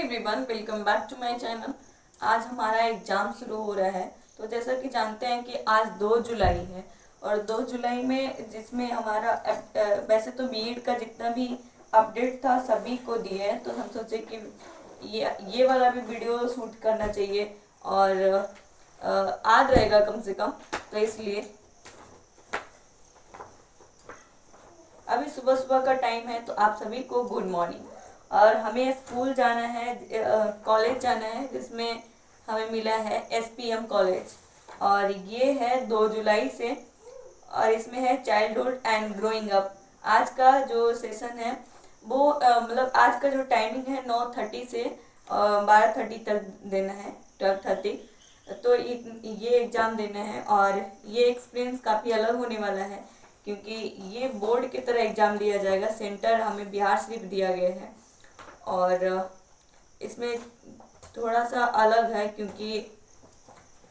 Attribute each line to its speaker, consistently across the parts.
Speaker 1: Everyone, welcome back to my channel. आज हमारा exam शुरू हो रहा है। तो जैसा कि जानते हैं कि आज 2 जुलाई है और 2 जुलाई में जिसमें हमारा वैसे तो बीएड का जितना भी अपडेट था सभी को दिए हैं, तो हम सोचे कि ये वाला भी वीडियो शूट करना चाहिए और आज रहेगा कम से कम, तो इसलिए अभी सुबह सुबह का टाइम है। तो आप सभी को गुड मॉर्निंग। और हमें स्कूल जाना है, कॉलेज जाना है, जिसमें हमें मिला है एसपीएम कॉलेज और ये है 2 जुलाई से। और इसमें है चाइल्डहुड एंड ग्रोइंग अप। आज का जो सेशन है वो मतलब आज का जो टाइमिंग है 9:30 से 12:30 तक देना है, 12:30। तो ये एग्ज़ाम देना है और ये एक्सपीरियंस काफ़ी अलग होने वाला है क्योंकि ये बोर्ड की तरह एग्ज़ाम दिया जाएगा। सेंटर हमें बिहार शरीफ दिया गया है और इसमें थोड़ा सा अलग है क्योंकि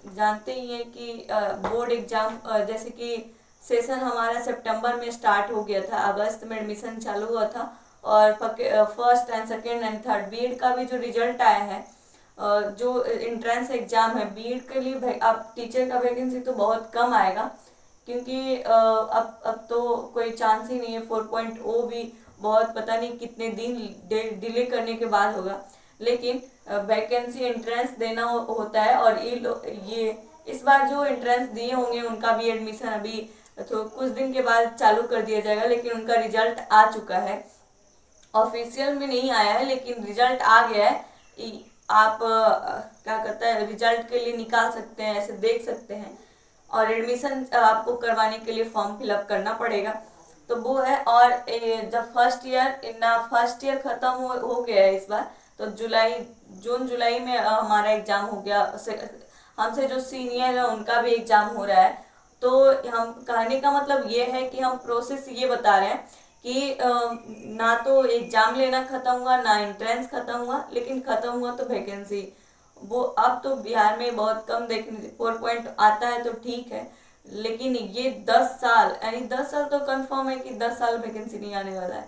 Speaker 1: जानते ही हैं कि बोर्ड एग्ज़ाम जैसे कि सेशन हमारा सितंबर में स्टार्ट हो गया था, अगस्त में एडमिशन चालू हुआ था और first and second and third BEd का भी जो रिजल्ट आया है, जो इंट्रेंस एग्ज़ाम है बीएड के लिए, अब टीचर का वैकेंसी तो बहुत कम आएगा क्योंकि अब तो कोई चांस ही नहीं है। 4.0 भी बहुत पता नहीं कितने दिन डिले करने के बाद होगा, लेकिन वैकेंसी एंट्रेंस देना होता है। और ये इस बार जो एंट्रेंस दिए होंगे उनका भी एडमिशन अभी तो कुछ दिन के बाद चालू कर दिया जाएगा, लेकिन उनका रिजल्ट आ चुका है। ऑफिशियल में नहीं आया है लेकिन रिजल्ट आ गया है। आप क्या कहता है, रिजल्ट के लिए निकाल सकते हैं, ऐसे देख सकते हैं। और एडमिशन आपको करवाने के लिए फॉर्म फिलअप करना पड़ेगा, तो वो है। और जब फर्स्ट ईयर खत्म हो गया है इस बार, तो जून जुलाई में हमारा एग्जाम हो गया। हमसे जो सीनियर है उनका भी एग्जाम हो रहा है। तो हम कहने का मतलब ये है कि हम प्रोसेस ये बता रहे हैं कि ना तो एग्जाम लेना खत्म हुआ ना एंट्रेंस खत्म हुआ, लेकिन खत्म हुआ तो वैकेंसी। वो अब तो बिहार में बहुत कम देखने 4 आता है तो ठीक है, लेकिन ये 10 साल यानी 10 साल तो कंफर्म है कि 10 साल वैकेंसी नहीं आने वाला है।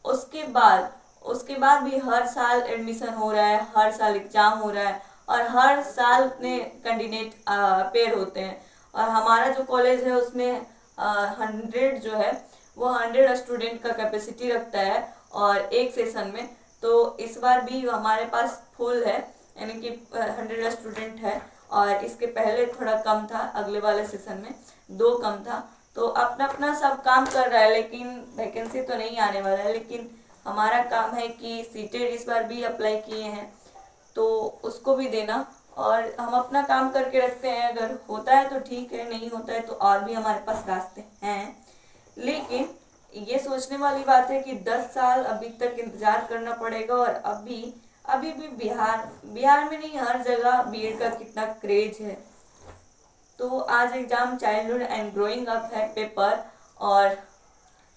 Speaker 1: उसके बाद भी हर साल एडमिशन हो रहा है, हर साल एग्जाम हो रहा है और हर साल इतने कैंडिडेट पेयर होते हैं। और हमारा जो कॉलेज है उसमें 100 जो है वो 100 स्टूडेंट का कैपेसिटी रखता है और एक सेशन में। तो इस बार भी हमारे पास फुल है, यानी कि 100 स्टूडेंट है। और इसके पहले थोड़ा कम था, अगले वाले सेशन में 2 कम था। तो अपना अपना सब काम कर रहा है, लेकिन वैकेंसी तो नहीं आने वाला है। लेकिन हमारा काम है कि सीटेट इस बार भी अप्लाई किए हैं तो उसको भी देना, और हम अपना काम करके रखते हैं। अगर होता है तो ठीक है, नहीं होता है तो और भी हमारे पास रास्ते हैं। लेकिन ये सोचने वाली बात है कि 10 साल अभी तक इंतजार करना पड़ेगा। और अभी भी बिहार में नहीं, हर जगह बीएड का कितना क्रेज है। तो आज exam childhood and growing up है पेपर, और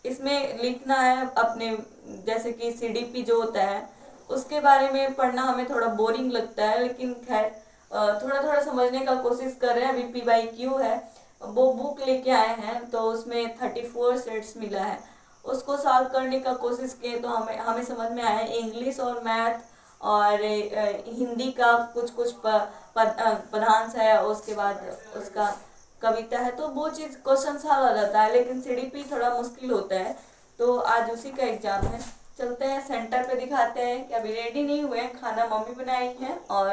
Speaker 1: इसमें लिखना है अपने, जैसे कि सीडीपी जो होता है उसके बारे में पढ़ना हमें थोड़ा बोरिंग लगता है, लेकिन खैर थोड़ा थोड़ा समझने का कोशिश कर रहे हैं। अभी PYQ है, वो बुक लेके आए हैं, तो उसमें 34 सेट्स मिला है, उसको सॉल्व करने का कोशिश किए तो हमें समझ में आया इंग्लिश और मैथ और हिंदी का कुछ कुछ पदांश है, उसके बाद उसका कविता है, तो वो चीज़ क्वेश्चन सॉल्व हो जाता है। लेकिन सीडीपी थोड़ा मुश्किल होता है, तो आज उसी का एग्जाम है। चलते हैं सेंटर पे, दिखाते हैं कि अभी रेडी नहीं हुए हैं, खाना मम्मी बनाई है और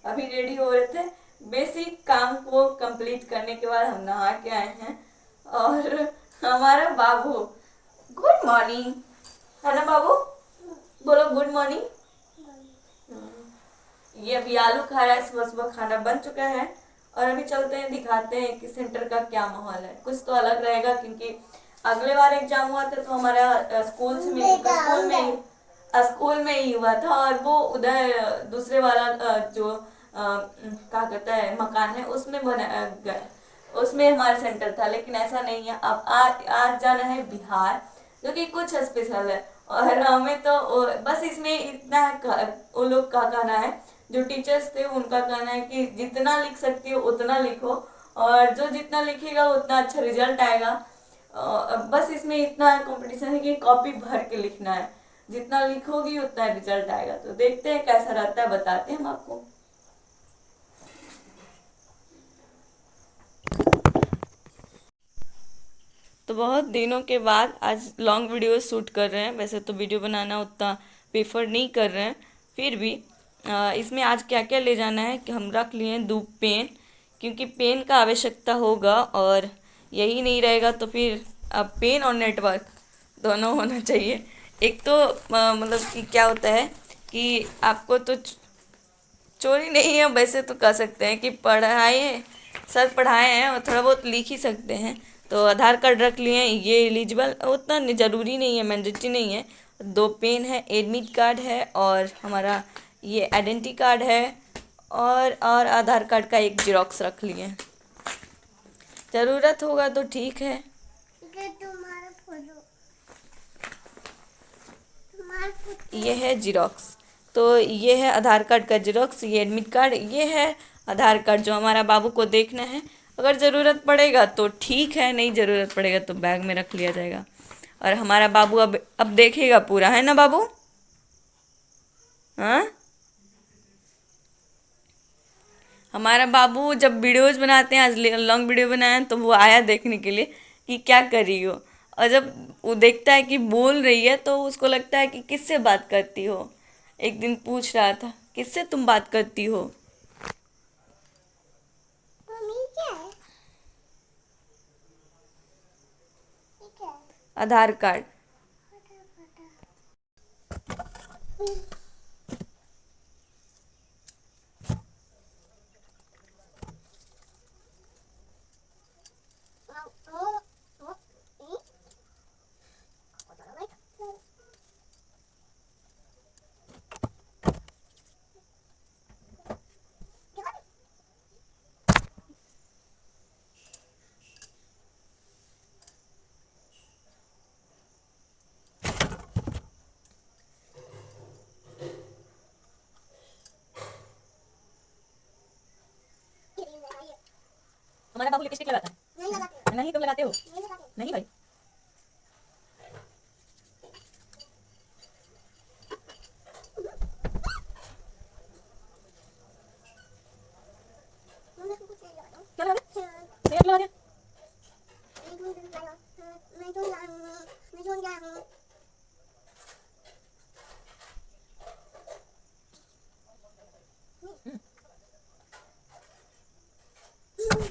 Speaker 1: अभी रेडी हो रहे थे। बेसिक काम को कंप्लीट करने के बाद हम नहा के आए हैं। और हमारा बाबू, गुड मॉर्निंग है ना बाबू, बोलो गुड मॉर्निंग। ये अभी आलू खा रहा है, सुबह सुबह खाना बन चुका है। और अभी चलते हैं, दिखाते हैं कि सेंटर का क्या माहौल है। कुछ तो अलग रहेगा क्योंकि अगले बार एग्जाम हुआ था तो हमारा स्कूल में ही हुआ था, और वो उधर दूसरे वाला जो क्या कहता है मकान है उसमें उसमें हमारा सेंटर था। लेकिन ऐसा नहीं है, अब आज जाना है बिहार, जो कि कुछ स्पेशल है। और हमें तो बस इसमें इतना वो लोग का कहना है, जो टीचर्स थे उनका कहना है कि जितना लिख सकती हो उतना लिखो, और जो जितना लिखेगा उतना अच्छा रिजल्ट आएगा। बस इसमें इतना कंपटीशन है कि कॉपी भर के लिखना है। जितना लिखोगी उतना रिजल्ट आएगा। तो देखते हैं कैसा रहता है, बताते हैं हम आपको। तो बहुत दिनों के बाद आज लॉन्ग वीडियो शूट कर रहे हैं। वैसे तो वीडियो बनाना उतना प्रेफर नहीं कर रहे हैं, फिर भी इसमें आज क्या क्या ले जाना है कि हम रख लिए हैं 2 पेन, क्योंकि पेन का आवश्यकता होगा, और यही नहीं रहेगा तो फिर अब पेन और नेटवर्क दोनों होना चाहिए। एक तो मतलब कि क्या होता है कि आपको तो चोरी नहीं है, वैसे तो कह सकते हैं कि पढ़ाए सर पढ़ाए हैं और थोड़ा बहुत लिख ही सकते हैं। तो आधार कार्ड रख लिए हैं, ये एलिजिबल उतना ज़रूरी नहीं है, मैंडेटरी नहीं है। 2 पेन है, एडमिट कार्ड है, और हमारा ये आइडेंटिटी कार्ड है, और आधार कार्ड का एक जेरोक्स रख लिए हैं। ज़रूरत होगा तो ठीक है। ये है जेरोक्स, तो ये है आधार कार्ड का जेरोक्स, ये एडमिट कार्ड, ये है आधार कार्ड जो हमारा बाबू को देखना है। अगर ज़रूरत पड़ेगा तो ठीक है, नहीं ज़रूरत पड़ेगा तो बैग में रख लिया जाएगा। और हमारा बाबू अब देखेगा पूरा, है ना बाबू? हाँ, हमारा बाबू जब वीडियोज़ बनाते हैं, आज लॉन्ग वीडियो बनाया तो वो आया देखने के लिए कि क्या कर रही हो। और जब वो देखता है कि बोल रही है तो उसको लगता है कि किससे बात करती हो। एक दिन पूछ रहा था, किससे तुम बात करती हो? मम्मी क्या है? क्या है? आधार कार्ड। हमारा बाबू लिपस्टिक लगाता है? नहीं लगाते। नहीं, तुम लगाते हो? नहीं लगाते। नहीं भाई। क्या लगा दिया? तेल लगा दिया?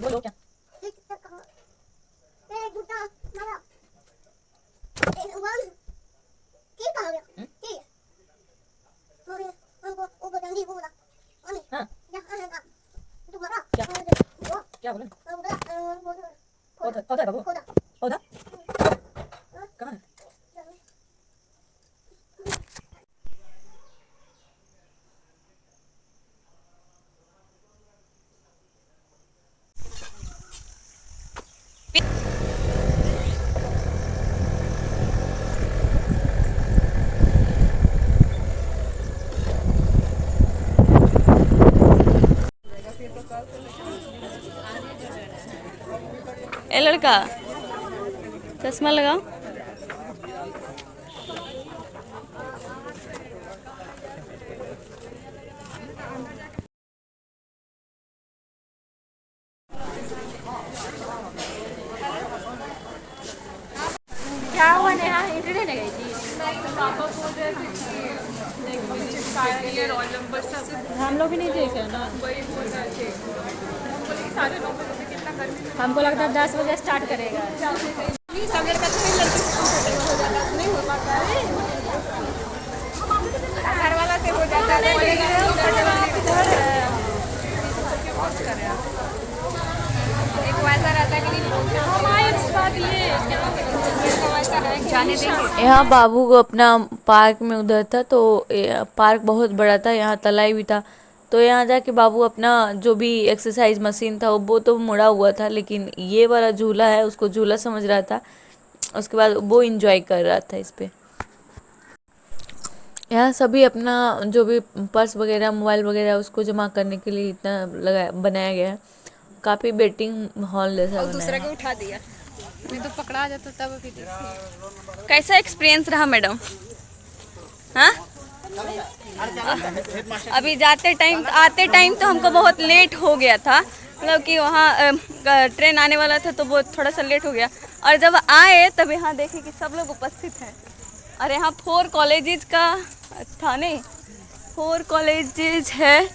Speaker 1: बोलो क्या? हाँ, क्या क्या बोला? पौधा पौधा बाबू, पौधा कहाँ है? ए लड़का, चश्मा लगाओ।
Speaker 2: क्या हुआ नेहा, इंटरनेट गई थी? हम लोग भी नहीं देखे ना। हमको लगता है 10 बजे स्टार्ट करेगा। घर वाला से हो जाता एक वैसा रहता है कि जाने देंगे।
Speaker 3: यहाँ बाबू को अपना पार्क में उधर था, तो पार्क बहुत बड़ा था, यहाँ तलाई भी था। तो यहाँ जाके बाबू अपना जो भी एक्सरसाइज मशीन था वो तो मुड़ा हुआ था, लेकिन ये वाला झूला है उसको झूला समझ रहा था। उसके बाद वो इंजॉय कर रहा था इस पे। यहाँ सभी अपना जो भी पर्स वगैरह मोबाइल वगैरह उसको जमा करने के लिए इतना बनाया गया है। काफ़ी बेटिंग हॉल जैसा
Speaker 2: और
Speaker 3: बनाया
Speaker 2: दूसरा
Speaker 3: है।
Speaker 2: को उठा दिया, नहीं तो पकड़ा जाता तब भी।
Speaker 1: कैसा एक्सपीरियंस रहा मैडम? हाँ, अभी जाते टाइम आते टाइम तो हमको बहुत लेट हो गया था, मतलब कि वहाँ ट्रेन आने वाला था तो वो थोड़ा सा लेट हो गया। और जब आए तब यहाँ देखे कि सब लोग उपस्थित हैं और यहाँ 4 कॉलेजेस का था, नहीं 4 कॉलेजेस है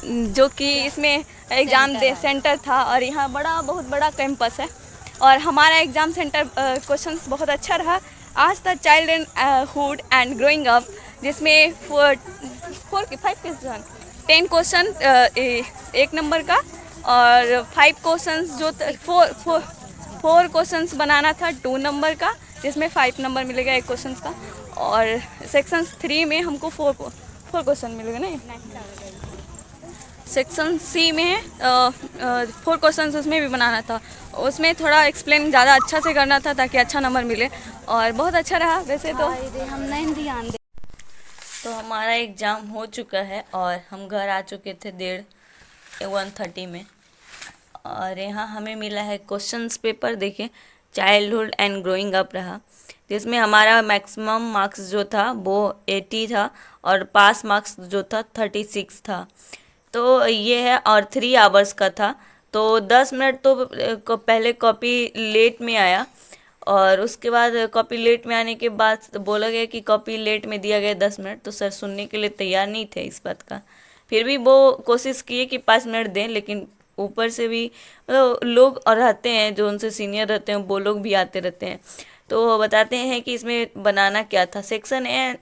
Speaker 1: जो कि इसमें एग्ज़ाम दे सेंटर था। और यहाँ बहुत बड़ा कैंपस है और हमारा एग्ज़ाम सेंटर क्वेश्चंस बहुत अच्छा रहा। आज the child and hood and growing up, जिसमें 5 क्वेश्चन 10 क्वेश्चन 1 नंबर का और 5 क्वेश्चंस जो 4 क्वेश्चंस बनाना था 2 नंबर का, जिसमें 5 नंबर मिलेगा 1 क्वेश्चन का। और सेक्शन 3 में हमको 4 क्वेश्चन मिलेगा, नहीं सेक्शन सी में 4 क्वेश्चंस उसमें भी बनाना था। उसमें थोड़ा एक्सप्लेन ज़्यादा अच्छा से करना था ताकि अच्छा नंबर मिले और बहुत अच्छा रहा वैसे तो।
Speaker 2: हम नहीं ध्यान दे।
Speaker 3: तो हमारा एग्ज़ाम हो चुका है और हम घर आ चुके थे 1:30 में। और यहाँ हमें मिला है क्वेश्चंस पेपर, देखिए चाइल्डहुड एंड ग्रोइंग अप रहा, जिसमें हमारा मैक्सिमम मार्क्स जो था वो 80 था और पास मार्क्स जो था 36 था। तो ये है और 3 आवर्स का था। तो 10 मिनट तो पहले कॉपी लेट में आया और उसके बाद कॉपी लेट में आने के बाद बोला गया कि कॉपी लेट में दिया गया 10 मिनट। तो सर सुनने के लिए तैयार नहीं थे इस बात का। फिर भी वो कोशिश किए कि 5 मिनट दें, लेकिन ऊपर से भी मतलब लोग और रहते हैं जो उनसे सीनियर रहते हैं, वो लोग भी आते रहते हैं। तो वो बताते हैं कि इसमें बनाना क्या था। Section A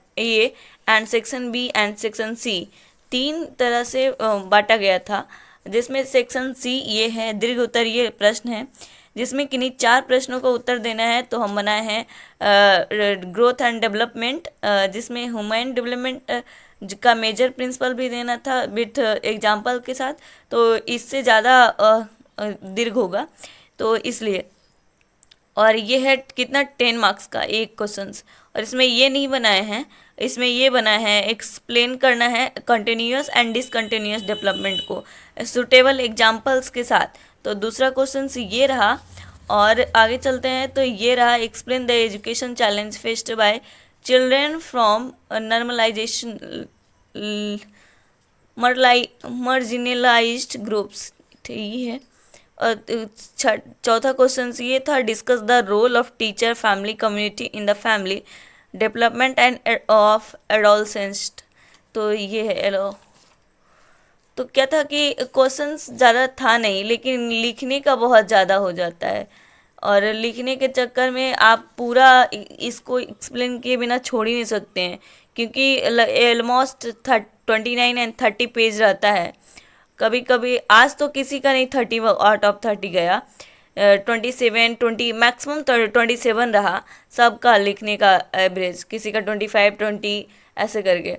Speaker 3: and section B and section C 3 तरह से बांटा गया था, जिसमें सेक्शन सी ये है दीर्घ उत्तरीय प्रश्न है, जिसमें किन्हीं 4 प्रश्नों का उत्तर देना है। तो हम बनाए हैं ग्रोथ एंड डेवलपमेंट, जिसमें ह्यूमन डेवलपमेंट का मेजर प्रिंसिपल भी देना था विथ एग्जाम्पल के साथ। तो इससे ज़्यादा दीर्घ होगा तो इसलिए। और ये है कितना 10 मार्क्स का एक क्वेश्चंस। और इसमें ये नहीं बनाए हैं, इसमें ये बना है एक्सप्लेन करना है कंटिन्यूअस एंड डिसकंटिन्यूअस डेवलपमेंट को सुटेबल एग्जांपल्स के साथ। तो दूसरा क्वेश्चन ये रहा। और आगे चलते हैं तो ये रहा explain the education challenge faced by children from normalisation marginalised groups, ये है। और चौथा क्वेश्चन ये था discuss the role of teacher family community in the family development and of adolescence. तो ये है एलो। तो क्या था कि क्वेश्चंस ज़्यादा था नहीं, लेकिन लिखने का बहुत ज़्यादा हो जाता है और लिखने के चक्कर में आप पूरा इसको एक्सप्लेन किए बिना छोड़ ही नहीं सकते हैं, क्योंकि ऑलमोस्ट 29 एंड 30 पेज रहता है। कभी कभी आज तो किसी का नहीं 30 आउट ऑफ 30 गया, 27 20 मैक्सिमम 27 रहा सबका लिखने का एवरेज, किसी का 25 20 ऐसे करके।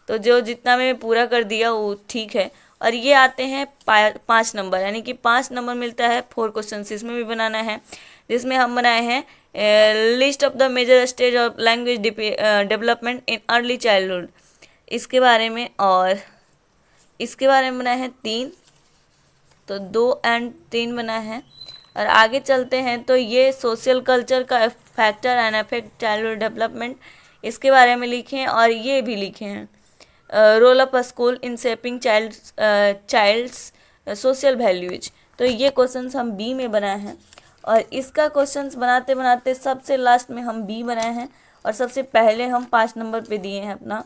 Speaker 3: तो जो जितना मैं पूरा कर दिया वो ठीक है। और ये आते हैं 5 नंबर, यानी कि 5 नंबर मिलता है 4 क्वेश्चन इसमें भी बनाना है, जिसमें हम बनाए हैं list of the major stage of language development in early childhood, इसके बारे में। और इसके बारे में बनाए हैं 3, तो 2 एंड 3 बना है। और आगे चलते हैं तो ये सोशल कल्चर का factor and affect childhood development, इसके बारे में लिखे हैं। और ये भी लिखे हैं role of a school in shaping child's social values. तो ये क्वेश्चंस हम बी में बनाए हैं। और इसका क्वेश्चंस बनाते बनाते सबसे लास्ट में हम बी बनाए हैं और सबसे पहले हम 5 नंबर पे दिए हैं अपना।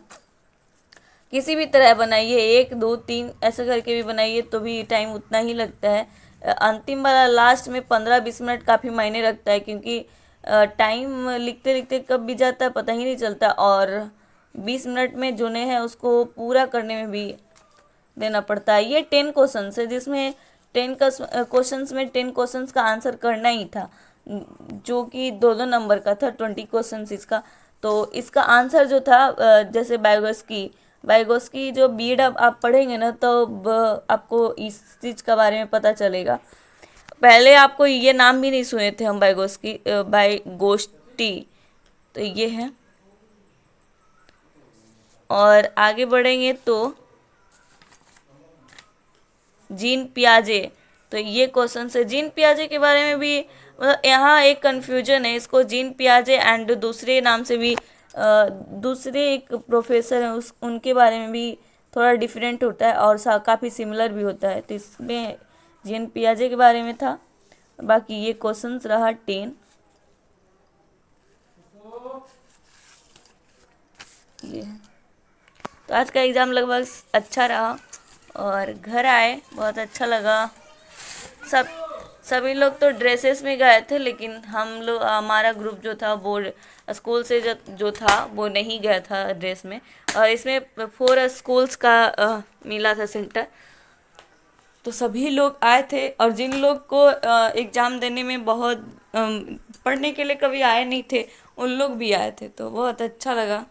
Speaker 3: किसी भी तरह बनाइए 1 2 3 ऐसे करके भी बनाइए तो भी टाइम उतना ही लगता है। अंतिम वाला लास्ट में 15-20 मिनट काफ़ी मायने रखता है, क्योंकि टाइम लिखते लिखते कब भी जाता है पता ही नहीं चलता। और 20 मिनट में जोने हैं उसको पूरा करने में भी देना पड़ता है। ये 10 क्वेश्चन है, जिसमें 10 क्वेश्चंस में 10 क्वेश्चंस का आंसर करना ही था, जो कि 2-2 नंबर का था, 20 क्वेश्चन इसका। तो इसका आंसर जो था जैसे बाइगोस्की जो बीएड आप पढ़ेंगे ना तो आपको इस चीज़ के बारे में पता चलेगा। पहले आपको ये नाम भी नहीं सुने थे हम, बाइगोस्टी। तो ये है। और आगे बढ़ेंगे तो जीन पियाजे, तो ये क्वेश्चन है। जीन पियाजे के बारे में भी यहाँ एक कन्फ्यूजन है, इसको जीन पियाजे एंड दूसरे नाम से भी दूसरे एक प्रोफेसर हैं उस उनके बारे में भी थोड़ा डिफरेंट होता है और काफ़ी सिमिलर भी होता है। तो इसमें जीएन पियाजे के बारे में था। बाकी ये क्वेश्चंस रहा 10। ये तो आज का एग्ज़ाम लगभग अच्छा रहा और घर आए बहुत अच्छा लगा। सब सभी लोग तो ड्रेसेस में गए थे, लेकिन हम लोग हमारा ग्रुप जो था वो स्कूल से जो था वो नहीं गया था ड्रेस में। और इसमें 4 स्कूल्स का मिला था सेंटर, तो सभी लोग आए थे। और जिन लोग को एग्ज़ाम देने में बहुत पढ़ने के लिए कभी आए नहीं थे उन लोग भी आए थे, तो बहुत अच्छा लगा।